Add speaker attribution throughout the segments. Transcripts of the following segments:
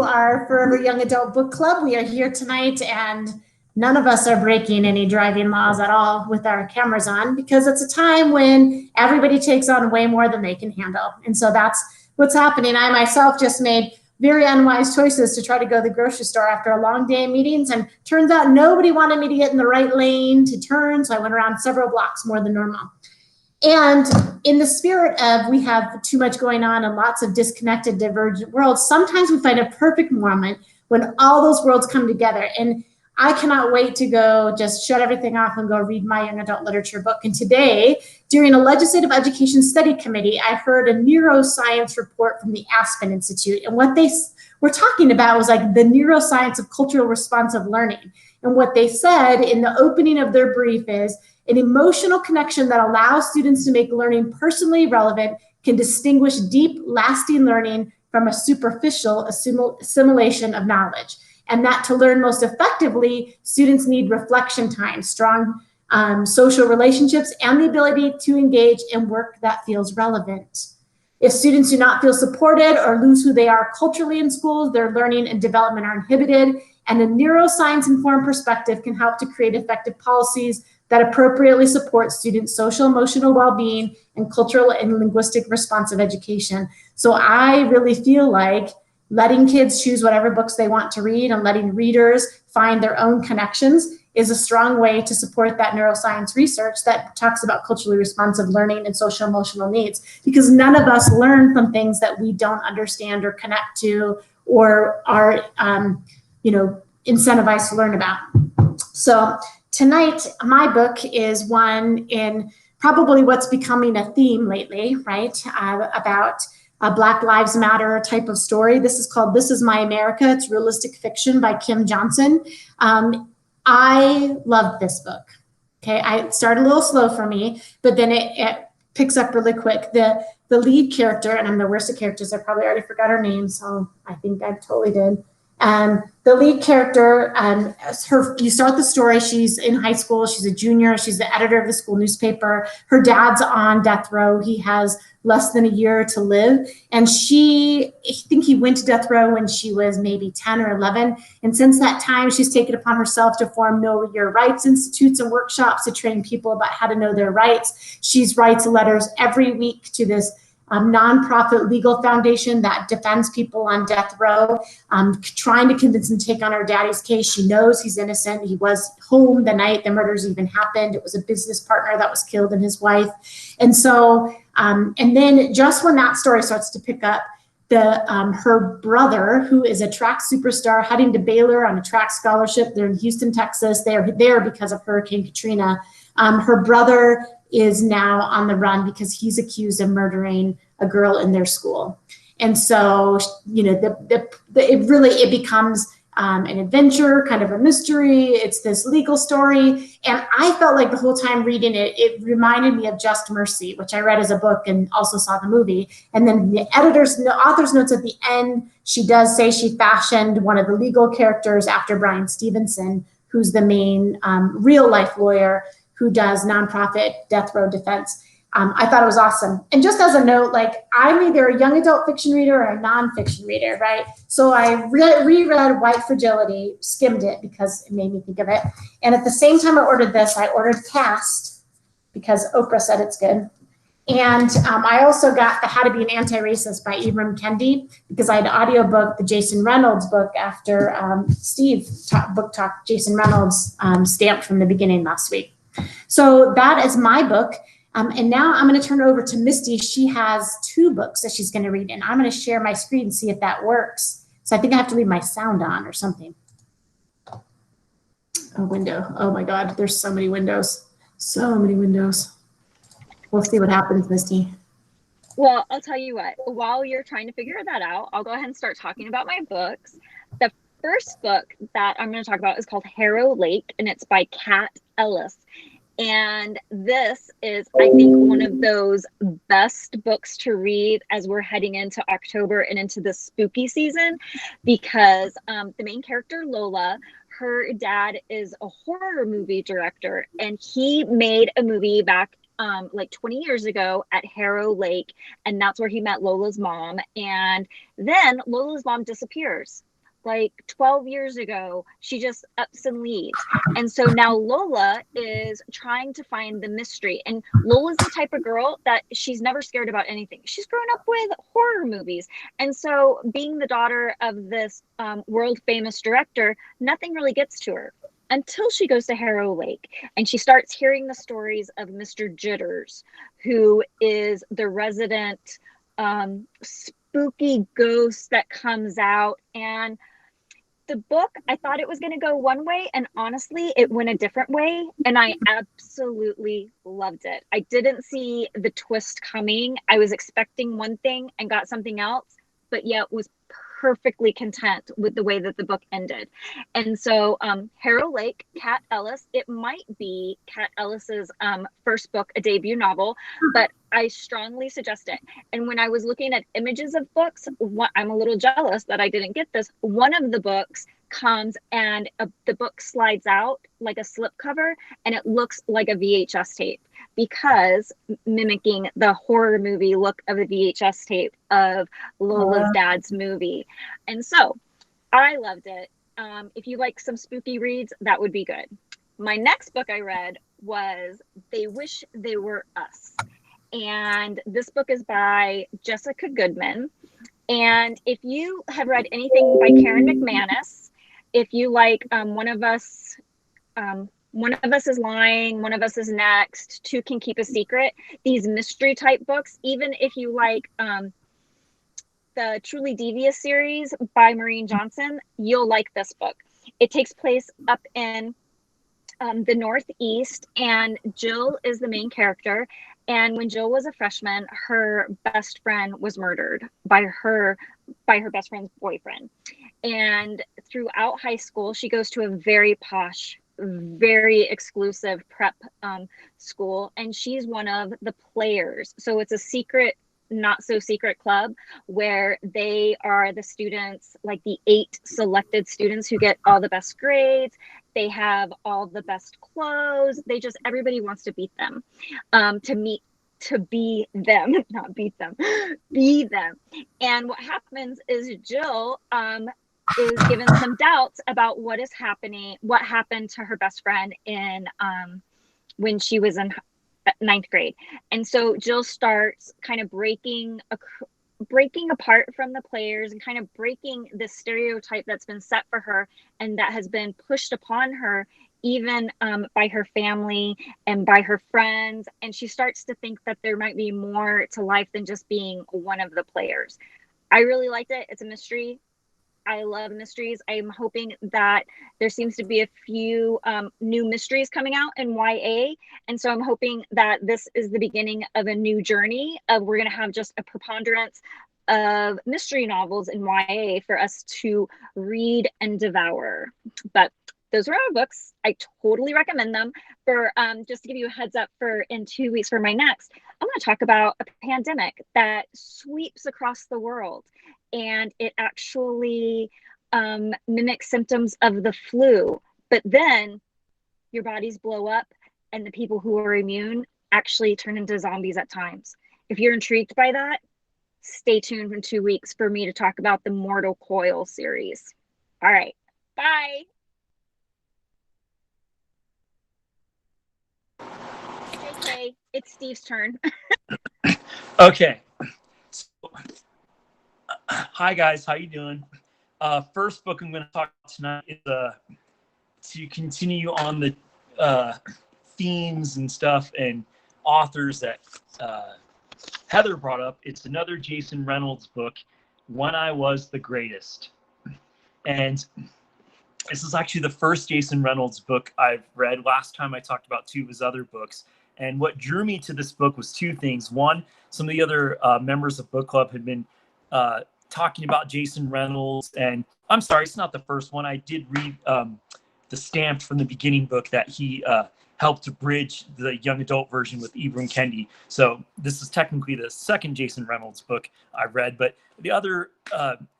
Speaker 1: Our Forever Young Adult Book Club. We are here tonight, and none of us are breaking any driving laws at all with our cameras on, because it's a time when everybody takes on way more than they can handle. And so that's what's happening. I myself just made very unwise choices to try to go to the grocery store after a long day of meetings, and turns out nobody wanted me to get in the right lane to turn, so I went around several blocks more than normal. And in the spirit of we have too much going on and lots of disconnected, divergent worlds, sometimes we find a perfect moment when all those worlds come together. And I cannot wait to go just shut everything off and go read my young adult literature book. And today, during a legislative education study committee, I heard a neuroscience report from the Aspen Institute. And what they were talking about was like the neuroscience of cultural responsive learning. And what they said in the opening of their brief is, an emotional connection that allows students to make learning personally relevant can distinguish deep, lasting learning from a superficial assimilation of knowledge. And that to learn most effectively, students need reflection time, strong social relationships, and the ability to engage in work that feels relevant. If students do not feel supported or lose who they are culturally in schools, their learning and development are inhibited. And a neuroscience-informed perspective can help to create effective policies that appropriately support students' social, emotional well-being and cultural and linguistic responsive education. So I really feel like letting kids choose whatever books they want to read and letting readers find their own connections is a strong way to support that neuroscience research that talks about culturally responsive learning and social emotional needs, because none of us learn from things that we don't understand or connect to or are incentivized to learn about. So tonight, my book is one in probably what's becoming a theme lately, right? About a Black Lives Matter type of story. This is called This Is My America. It's realistic fiction by Kim Johnson. I love this book. Okay, it started a little slow for me, but then it picks up really quick. The lead character, and I'm the worst at characters, I probably already forgot her name, so I think I totally did. The lead character, you start the story, she's in high school, she's a junior, she's the editor of the school newspaper. Her dad's on death row. He has less than a year to live. And I think he went to death row when she was maybe 10 or 11. And since that time, she's taken upon herself to form Know Your Rights institutes and workshops to train people about how to know their rights. She writes letters every week to this nonprofit legal foundation that defends people on death row, trying to convince him to take on her daddy's case. She knows he's innocent. He was home the night the murders even happened. It was a business partner that was killed and his wife. And so, and then just when that story starts to pick up, her brother, who is a track superstar, heading to Baylor on a track scholarship. They're in Houston, Texas. They're there because of Hurricane Katrina. Her brother is now on the run because he's accused of murdering a girl in their school. And so, it becomes an adventure, kind of a mystery. It's this legal story. And I felt like the whole time reading it, it reminded me of Just Mercy, which I read as a book and also saw the movie. And then the author's notes at the end, she does say she fashioned one of the legal characters after Bryan Stevenson, who's the main real life lawyer who does nonprofit death row defense. I thought it was awesome. And just as a note, like, I'm either a young adult fiction reader or a nonfiction reader, right? So I reread White Fragility, skimmed it because it made me think of it. And at the same time I ordered this, I ordered Caste because Oprah said it's good. And I also got the How to Be an Anti-Racist by Ibram Kendi because I had audiobook the Jason Reynolds book after Steve book talked Jason Reynolds stamped from the beginning last week. So that is my book. And now I'm going to turn it over to Misty. She has 2 books that she's going to read, and I'm going to share my screen and see if that works. So I think I have to leave my sound on or something. A window. Oh my God, there's so many windows. So many windows. We'll see what happens, Misty.
Speaker 2: Well, I'll tell you what, while you're trying to figure that out, I'll go ahead and start talking about my books. The first book that I'm going to talk about is called Harrow Lake, and it's by Kat Ellis. And this is, I think, one of those best books to read as we're heading into October and into the spooky season, because the main character, Lola, her dad is a horror movie director, and he made a movie back like 20 years ago at Harrow Lake, and that's where he met Lola's mom. And then Lola's mom disappears. like 12 years ago. She just ups and leaves. And so now Lola is trying to find the mystery. And Lola's the type of girl that she's never scared about anything. She's grown up with horror movies. And so, being the daughter of this world famous director, nothing really gets to her until she goes to Harrow Lake and she starts hearing the stories of Mr. Jitters, who is the resident spooky ghost that comes out. And the book, I thought it was going to go one way, and honestly, it went a different way, and I absolutely loved it. I didn't see the twist coming. I was expecting one thing and got something else, but yet was perfectly content with the way that the book ended. And so, Harrow Lake, Kat Ellis, it might be Kat Ellis's first book, a debut novel, but I strongly suggest it. And when I was looking at images of books, I'm a little jealous that I didn't get this. One of the books comes and the book slides out like a slipcover, and it looks like a VHS tape, because mimicking the horror movie look of the VHS tape of Lola's dad's movie. And so I loved it. If you like some spooky reads, that would be good. My next book I read was They Wish They Were Us. And this book is by Jessica Goodman. And if you have read anything by Karen McManus, if you like One of Us is Lying, One of Us is Next, Two Can Keep a Secret, these mystery type books, even if you like the Truly Devious series by Maureen Johnson, you'll like this book. It takes place up in the Northeast, and Jill is the main character. And when Jill was a freshman, her best friend was murdered by her best friend's boyfriend. And throughout high school, she goes to a very posh, very exclusive prep school, and she's one of the players. So it's a secret, not so secret club where they are the students, like the 8 selected students who get all the best grades. They have all the best clothes. Everybody wants to beat them, to be them, not beat them, be them. And what happens is Jill is given some doubts about what happened to her best friend when she was in 9th grade. And so Jill starts kind of breaking apart from the players and kind of breaking the stereotype that's been set for her and that has been pushed upon her, even by her family and by her friends. And she starts to think that there might be more to life than just being one of the players. I really liked it. It's a mystery. I love mysteries. I'm hoping that there seems to be a few new mysteries coming out in YA. And so I'm hoping that this is the beginning of a new journey of we're going to have just a preponderance of mystery novels in YA for us to read and devour. But those are our books. I totally recommend them. For just to give you a heads up, for in 2 weeks for my next, I'm going to talk about a pandemic that sweeps across the world, and it actually mimics symptoms of the flu. But then your bodies blow up, and the people who are immune actually turn into zombies at times. If you're intrigued by that, stay tuned in 2 weeks for me to talk about the Mortal Coil series. All right, bye. JK, it's Steve's turn.
Speaker 3: Okay. So, hi guys, how you doing? First book I'm going to talk about tonight is to continue on the themes and stuff and authors that Heather brought up. It's another Jason Reynolds book, When I Was the Greatest. And this is actually the first Jason Reynolds book I've read. Last time I talked about 2 of his other books. And what drew me to this book was 2 things. One, some of the other members of book club had been talking about Jason Reynolds. And I'm sorry, it's not the first one. I did read the Stamped from the Beginning book that he helped to bridge the young adult version with Ibram Kendi. So this is technically the second Jason Reynolds book I read. But the other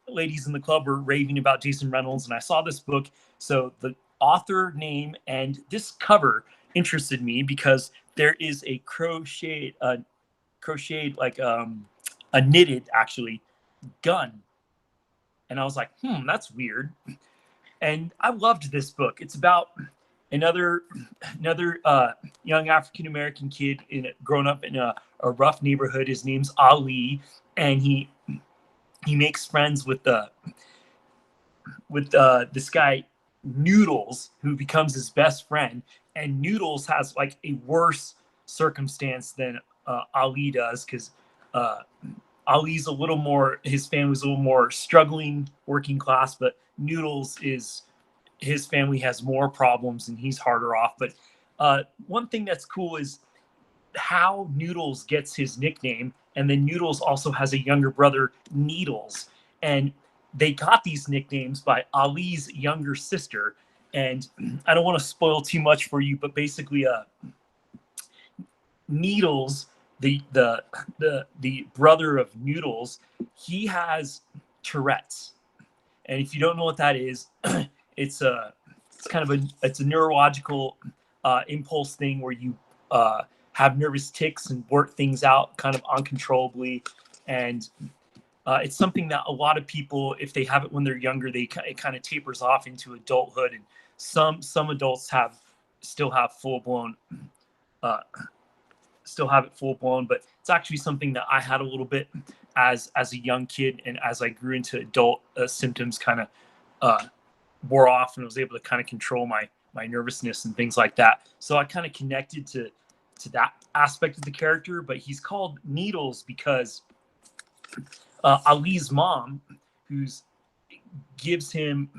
Speaker 3: ladies in the club were raving about Jason Reynolds, and I saw this book. So the author name and this cover interested me because there is a crocheted like a knitted actually gun And I was like, that's weird. And I loved this book. It's about another young African American kid growing up in a rough neighborhood. His name's Ali, and he makes friends with this guy Noodles, who becomes his best friend. And Noodles has like a worse circumstance than Ali does, because Ali's a little more, his family's a little more struggling, working class, but Noodles his family has more problems and he's harder off. But one thing that's cool is how Noodles gets his nickname. And then Noodles also has a younger brother, Needles. And they got these nicknames by Ali's younger sister. And I don't want to spoil too much for you, but basically Needles, the brother of Noodles, he has Tourette's. And if you don't know what that is, it's kind of a neurological impulse thing where you have nervous tics and work things out kind of uncontrollably. And it's something that a lot of people, if they have it when they're younger, it kind of tapers off into adulthood. And some adults still have it full blown, but it's actually something that I had a little bit as a young kid, and as I grew into adult, symptoms kind of wore off, and I was able to kind of control my nervousness and things like that. So I kind of connected to that aspect of the character. But he's called Needles because Ali's mom, gives him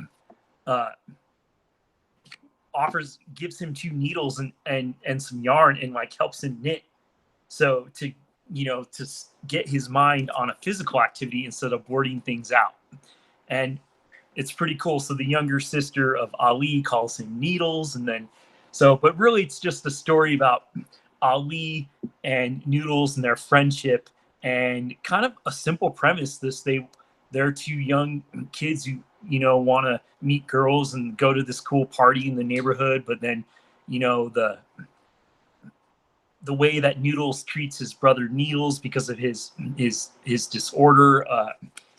Speaker 3: two needles and some yarn, and like helps him knit. So to get his mind on a physical activity instead of boarding things out. And it's pretty cool. So the younger sister of Ali calls him Needles. But really it's just a story about Ali and Noodles and their friendship, and kind of a simple premise. They're two young kids who, want to meet girls and go to this cool party in the neighborhood. But then, the way that Noodles treats his brother Needles because of his disorder,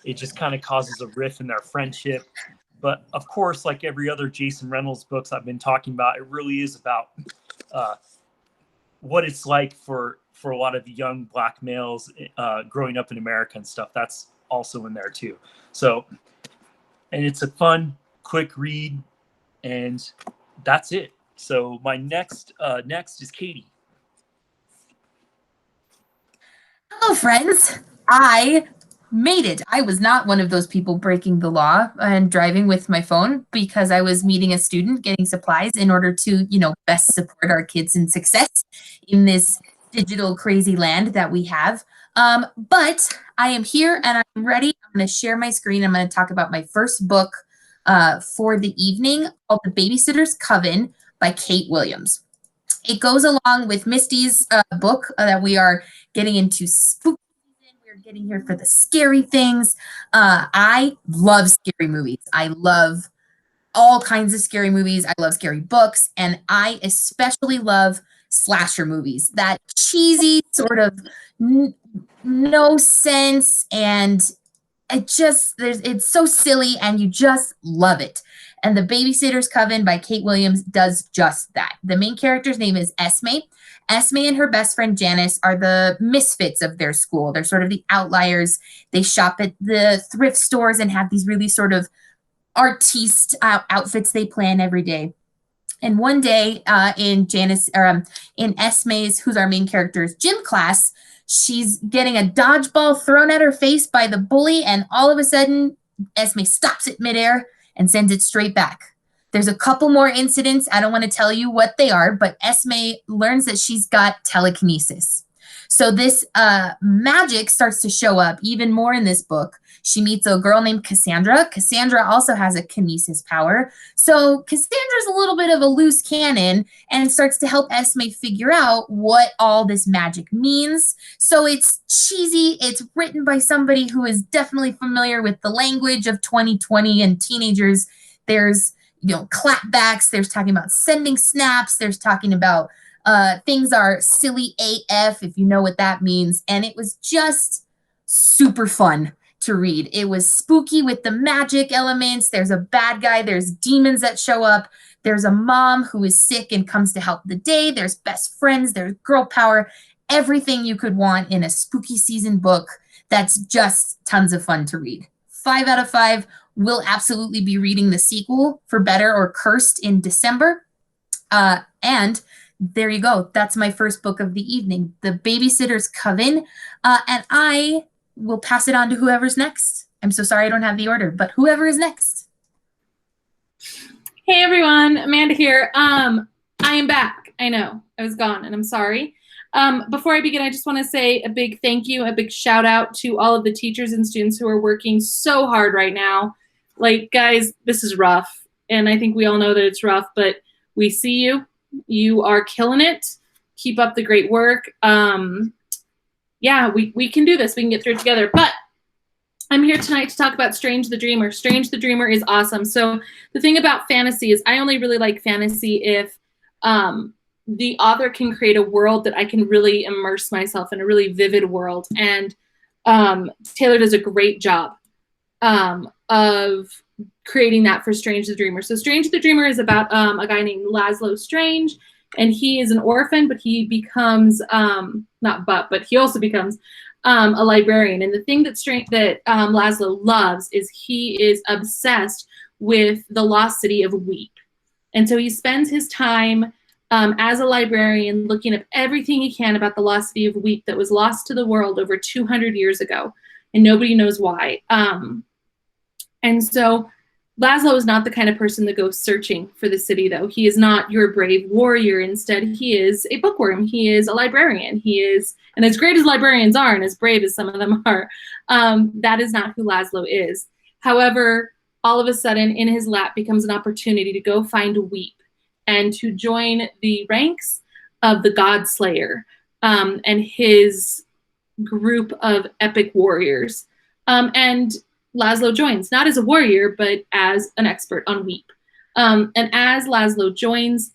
Speaker 3: it just kind of causes a rift in their friendship. But of course, like every other Jason Reynolds books I've been talking about, it really is about what it's like for a lot of young Black males growing up in America and stuff. That's also in there too. So, and it's a fun, quick read, and that's it. So my next is Katie.
Speaker 4: Hello, friends. I made it. I was not one of those people breaking the law and driving with my phone, because I was meeting a student, getting supplies in order to, best support our kids in success in this digital crazy land that we have. But I am here and I'm ready. I'm going to share my screen. I'm going to talk about my first book for the evening, called The Babysitter's Coven by Kate Williams. It goes along with Misty's book that we are getting into spooky season. We're getting here for the scary things. I love scary movies. I love all kinds of scary movies. I love scary books. And I especially love slasher movies. That cheesy sort of no sense, and it's so silly and you just love it. And The Babysitter's Coven by Kate Williams does just that. The main character's name is Esme. Esme and her best friend Janice are the misfits of their school. They're sort of the outliers. They shop at the thrift stores and have these really sort of artiste outfits they plan every day. And one day in Esme's, who's our main character's gym class, she's getting a dodgeball thrown at her face by the bully, and all of a sudden, Esme stops it midair and sends it straight back. There's a couple more incidents. I don't want to tell you what they are, but Esme learns that she's got telekinesis. So this magic starts to show up even more in this book. She meets a girl named Cassandra. Cassandra also has a kinesis power. So Cassandra's a little bit of a loose cannon and starts to help Esme figure out what all this magic means. So it's cheesy. It's written by somebody who is definitely familiar with the language of 2020 and teenagers. There's, clapbacks. There's talking about sending snaps. There's talking about things are silly AF, if you know what that means. And it was just super fun. to read. It was spooky with the magic elements. There's a bad guy. There's demons that show up. There's a mom who is sick and comes to help the day. There's best friends. There's girl power. Everything you could want in a spooky season book that's just tons of fun to read. 5 out of 5. Will absolutely be reading the sequel, For Better or Cursed, in December. And there you go. That's my first book of the evening, The Babysitter's Coven. And I will pass it on to whoever's next. I'm so sorry I don't have the order, but whoever is next.
Speaker 5: Hey everyone, Amanda here. I am back. I know I was gone and I'm sorry. Before I begin, I just want to say a big thank you, a big shout out to all of the teachers and students who are working so hard right now. Like, guys, this is rough. And I think we all know that it's rough, but we see you. You are killing it. Keep up the great work. Yeah, we can do this. We can get through it together. But I'm here tonight to talk about Strange the Dreamer. Strange the Dreamer is awesome. So the thing about fantasy is I only really like fantasy if the author can create a world that I can really immerse myself in, a really vivid world. And Taylor does a great job of creating that for Strange the Dreamer. So Strange the Dreamer is about a guy named Laszlo Strange, and he is an orphan, but he becomes, but he also becomes a librarian. And the thing that Laszlo loves is he is obsessed with the lost city of Weep. And so he spends his time as a librarian looking up everything he can about the lost city of Weep that was lost to the world over 200 years ago, and nobody knows why. And so Laszlo is not the kind of person that goes searching for the city, though. He is not your brave warrior. Instead, he is a bookworm. He is a librarian. He is, and as great as librarians are, and as brave as some of them are, that is not who Laszlo is. However, all of a sudden, in his lap becomes an opportunity to go find Weep and to join the ranks of the God Slayer and his group of epic warriors. And Laszlo joins, not as a warrior, but as an expert on Weep. And as Laszlo joins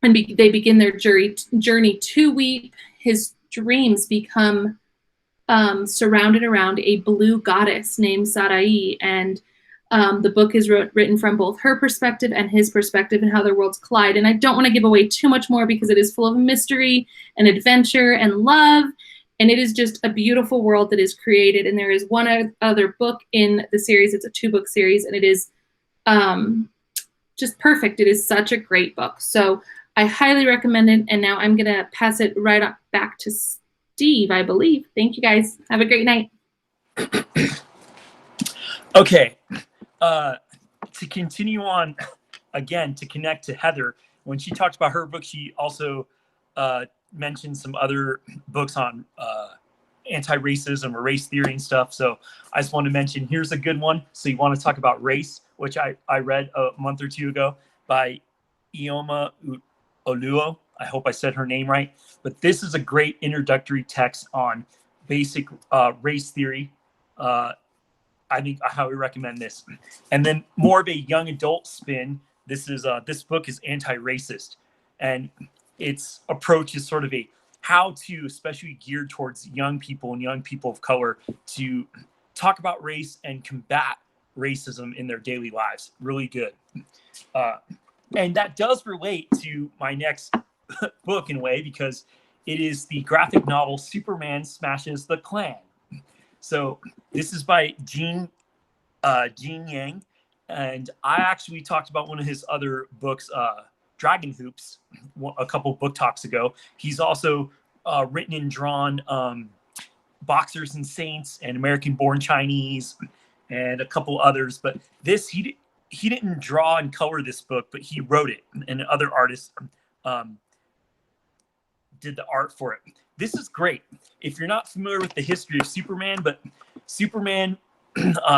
Speaker 5: and they begin their journey to Weep, his dreams become surrounded around a blue goddess named Sarai. And the book is written from both her perspective and his perspective and how their worlds collide. And I don't want to give away too much more because it is full of mystery and adventure and love. And it is just a beautiful world that is created. And there is one other book in the series. It's a 2-book series, and it is just perfect. It is such a great book. So I highly recommend it. And now I'm going to pass it right up back to Steve, I believe. Thank you, guys. Have a great night.
Speaker 3: Okay. To continue on, again, to connect to Heather, when she talked about her book, she also mentioned some other books on anti-racism or race theory and stuff. So I just want to mention, here's a good one. So you want to talk about race, which I read a month or two ago by Ioma Oluo. I hope I said her name right. But this is a great introductory text on basic race theory. I think I highly recommend this. And then more of a young adult spin. This book is anti-racist, and its approach is sort of a how-to, especially geared towards young people and young people of color, to talk about race and combat racism in their daily lives. Really good. And that does relate to my next book in a way, because it is the graphic novel Superman Smashes the Klan. So this is by Gene Yang, and I actually talked about one of his other books, Dragon Hoops, a couple book talks ago. He's also written and drawn Boxers and Saints and American Born Chinese and a couple others. But this, he didn't draw and color this book, but he wrote it, and other artists did the art for it. This is great. If you're not familiar with the history of Superman, but Superman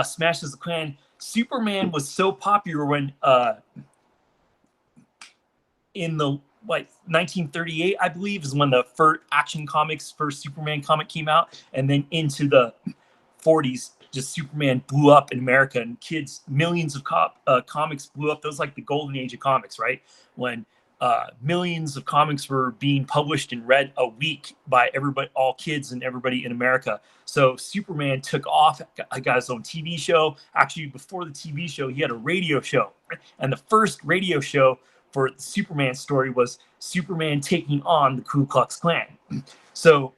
Speaker 3: Smashes the Klan. Superman was so popular when in the 1938, I believe, is when the first first Superman comic came out, and then into the 40s, just Superman blew up in America, and millions of comics blew up. Those like the golden age of comics, right? When millions of comics were being published and read a week by everybody, all kids and everybody in America. So Superman took off, got his own TV show. Actually, before the TV show, he had a radio show. And the first radio show for the Superman story was Superman taking on the Ku Klux Klan. So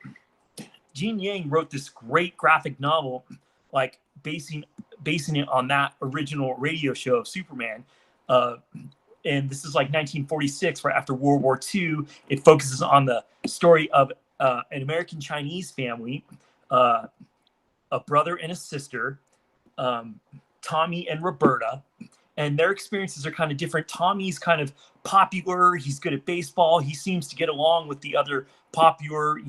Speaker 3: Gene Yang wrote this great graphic novel, like basing it on that original radio show of Superman. And this is like 1946, right after World War II. It focuses on the story of an American Chinese family, a brother and a sister, Tommy and Roberta, and their experiences are kind of different. Tommy's kind of popular. He's good at baseball. He seems to get along with the other popular,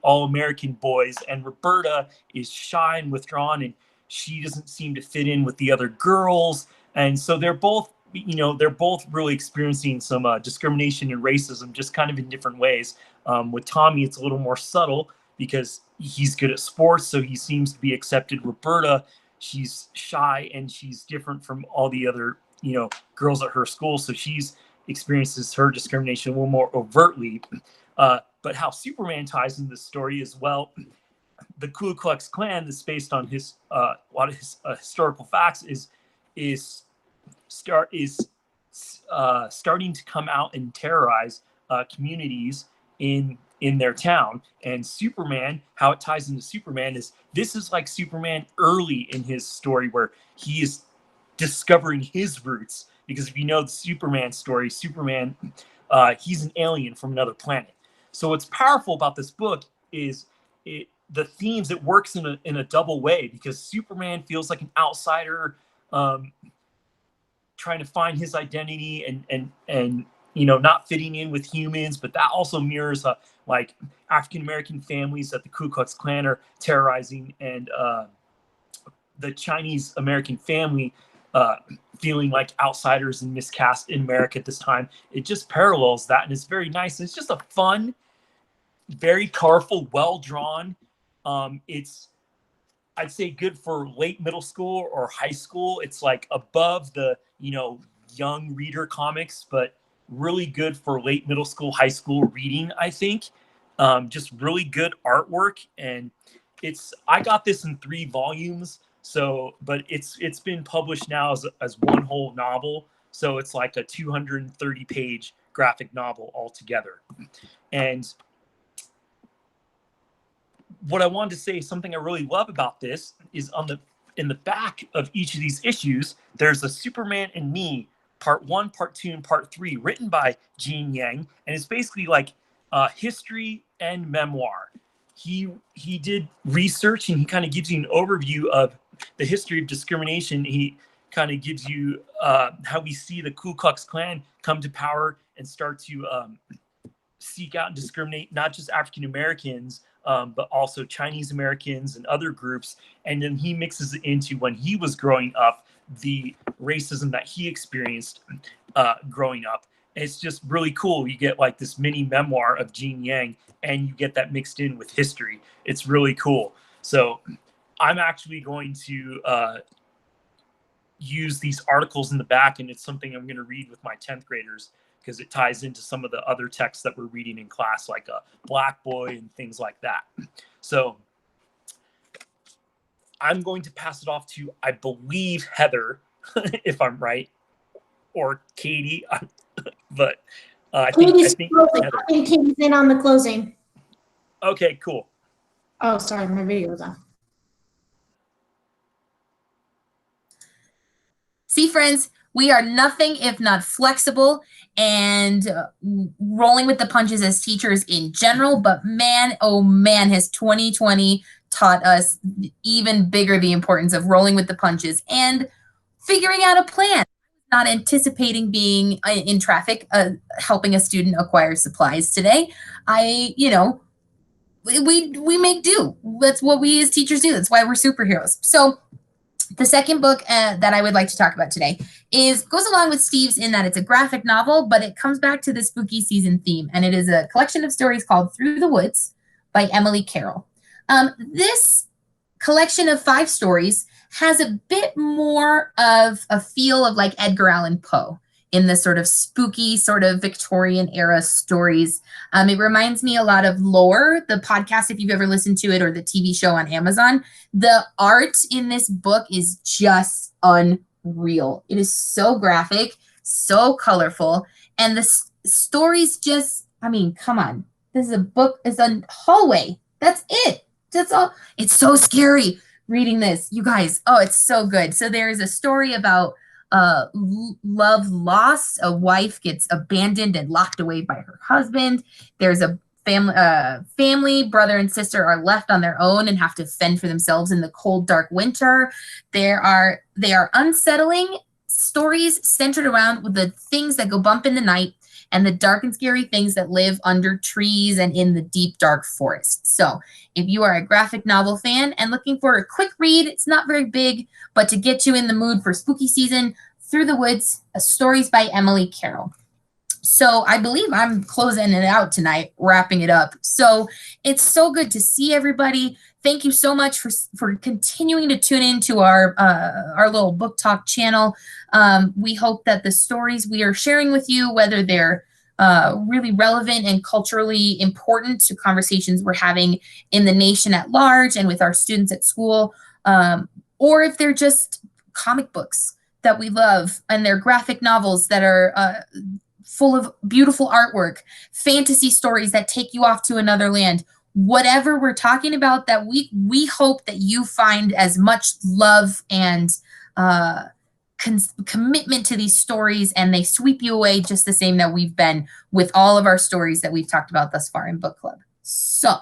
Speaker 3: all American boys. And Roberta is shy and withdrawn, and she doesn't seem to fit in with the other girls. And so they're both really experiencing some discrimination and racism, just kind of in different ways. With Tommy, it's a little more subtle because he's good at sports, so he seems to be accepted. Roberta, she's shy and she's different from all the other, girls at her school, so she's experiences her discrimination a little more overtly. But how Superman ties into this story as well, the Ku Klux Klan, that's based on his a lot of his historical facts, is starting to come out and terrorize communities in their town. And Superman, how it ties into Superman is this is like Superman early in his story, where he is discovering his roots. Because if you know the Superman story, Superman, he's an alien from another planet. So what's powerful about this book is the themes. It works in a double way, because Superman feels like an outsider, trying to find his identity and not fitting in with humans. But that also mirrors like African American families that the Ku Klux Klan are terrorizing, and the Chinese American family feeling like outsiders and miscast in America at this time. It just parallels that, and it's very nice. It's just a fun, very colorful, well drawn. It's, I'd say, good for late middle school or high school. It's like above the young reader comics, but really good for late middle school, high school reading, I think. Just really good artwork. And I got this in 3 volumes. So, but it's been published now as one whole novel. So it's like a 230-page graphic novel altogether. And what I wanted to say, something I really love about this, is in the back of each of these issues, there's a Superman and Me, part 1, part 2, and part 3, written by Gene Yang. And it's basically like history and memoir. He did research, and he kind of gives you an overview of the history of discrimination. He kind of gives you how we see the Ku Klux Klan come to power and start to seek out and discriminate not just African Americans, but also Chinese Americans and other groups. And then he mixes it into when he was growing up, the racism that he experienced growing up. It's just really cool. You get like this mini memoir of Gene Yang, and you get that mixed in with history. It's really cool. So I'm actually going to use these articles in the back, and it's something I'm going to read with my 10th graders, because it ties into some of the other texts that we're reading in class, like Black Boy and things like that. So I'm going to pass it off to, I believe, Heather, if I'm right, or Katie, but I think Heather.
Speaker 1: I think Katie's in on the closing.
Speaker 3: Okay, cool.
Speaker 1: Oh, sorry, my video was off.
Speaker 4: See, friends, we are nothing if not flexible and rolling with the punches as teachers in general. But man, oh man, has 2020 taught us even bigger the importance of rolling with the punches and figuring out a plan. Not anticipating being in traffic, helping a student acquire supplies today. We make do. That's what we as teachers do. That's why we're superheroes. So the second book that I would like to talk about today goes along with Steve's in that it's a graphic novel, but it comes back to the spooky season theme. And it is a collection of stories called Through the Woods by Emily Carroll. This collection of 5 stories has a bit more of a feel of like Edgar Allan Poe. in the sort of spooky, sort of Victorian era stories. It reminds me a lot of Lore, the podcast, if you've ever listened to it, or the TV show on Amazon. The art in this book is just unreal. It is so graphic, so colorful, and the stories just, I mean, come on. This is a book, it's a hallway. That's it. That's all. It's so scary reading this, you guys. Oh, it's so good. So there is a story about love lost. A wife gets abandoned and locked away by her husband. There's a family, brother and sister are left on their own and have to fend for themselves in the cold, dark winter. They are unsettling stories centered around the things that go bump in the night and the dark and scary things that live under trees and in the deep, dark forest. So if you are a graphic novel fan and looking for a quick read, it's not very big, but to get you in the mood for spooky season, Through the Woods, Stories by Emily Carroll. So I believe I'm closing it out tonight, wrapping it up. So it's so good to see everybody. Thank you so much for continuing to tune into our little book talk channel. We hope that the stories we are sharing with you, whether they're really relevant and culturally important to conversations we're having in the nation at large and with our students at school, or if they're just comic books that we love and they're graphic novels that are full of beautiful artwork, fantasy stories that take you off to another land. Whatever we're talking about, that we hope that you find as much love and commitment to these stories, and they sweep you away just the same that we've been with all of our stories that we've talked about thus far in book club. So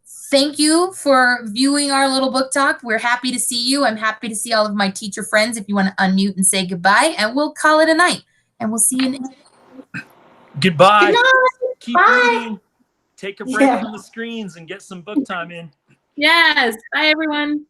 Speaker 4: thank you for viewing our little book talk. We're happy to see you. I'm happy to see all of my teacher friends. If you want to unmute and say goodbye, and we'll call it a night, and we'll see you next time.
Speaker 3: Goodbye.
Speaker 1: Good night.
Speaker 3: Keep
Speaker 1: Bye.
Speaker 3: reading. Take a break
Speaker 1: Yeah.
Speaker 3: from the screens and get some book time in.
Speaker 5: Yes. Bye, everyone.